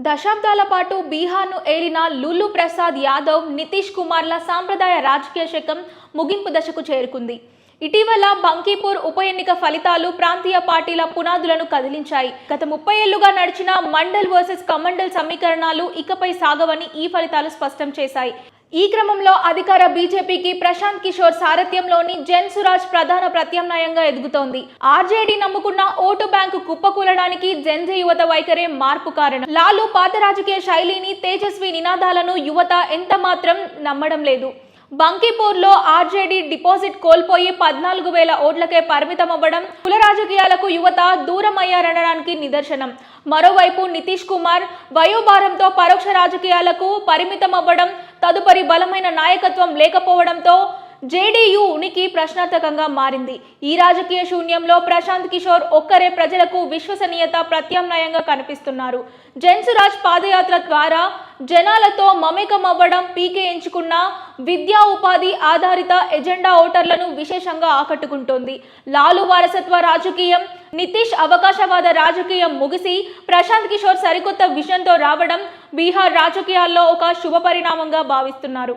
దశాబ్దాల పాటు బీహార్ను ఏలిన లూలు ప్రసాద్ యాదవ్, నితీష్ కుమార్ల సాంప్రదాయ రాజకీయ శకం ముగింపు దశకు చేరుకుంది. ఇటీవల బంకీపూర్ ఉప ఎన్నిక ఫలితాలు ప్రాంతీయ పార్టీల పునాదులను కదిలించాయి. గత 30 ఏళ్లుగా నడిచిన మండల్ వర్సెస్ కమండల్ సమీకరణాలు ఇకపై సాగవని ఈ ఫలితాలు స్పష్టం చేశాయి. ఈ క్రమంలో అధికార బీజేపీకి ప్రశాంత్ కిషోర్ సారథ్యంలోని జన్ సురాజ్ ప్రధాన ప్రత్యామ్నాయంగా ఎదుగుతోంది. ఆర్జేడీ నమ్ముకున్న ఓటు బ్యాంకు కుప్పకూలడానికి జెన్జీ యువత వైఖరే మార్పు కారణం. లాలు పాత రాజకీయ శైలిని, తేజస్వి నినాదాలను యువత ఎంత మాత్రం నమ్మడం లేదు. బంకీపూర్లో ఆర్జేడీ డిపాజిట్ కోల్పోయి 14,000 ఓట్లకే పరిమితమవ్వడం కుల రాజకీయాలకు యువత దూరం అయ్యారనడానికి నిదర్శనం. మరోవైపు నితీష్ కుమార్ వయోభారంతో పరోక్ష రాజకీయాలకు పరిమితమవ్వడం, తదుపరి బలమైన నాయకత్వం లేకపోవడంతో జేడీయూ ఉనికి ప్రశ్నార్థకంగా మారింది. ఈ రాజకీయ శూన్యంలో ప్రశాంత్ కిషోర్ ఒక్కరే ప్రజలకు విశ్వసనీయత ప్రత్యామ్నాయంగా కనిపిస్తున్నారు. జన్సురాజ్ పాదయాత్ర ద్వారా జనాలతో మమేకమవ్వడం, పీకే ఎంచుకున్న విద్యా ఉపాధి ఆధారిత ఎజెండా ఓటర్లను విశేషంగా ఆకట్టుకుంటోంది. లాలు వారసత్వ రాజకీయం, నితీష్ అవకాశవాద రాజకీయం ముగిసి ప్రశాంత్ కిషోర్ సరికొత్త విజన్తో రావడం బీహార్ రాజకీయాల్లో ఒక శుభ పరిణామంగా భావిస్తున్నారు.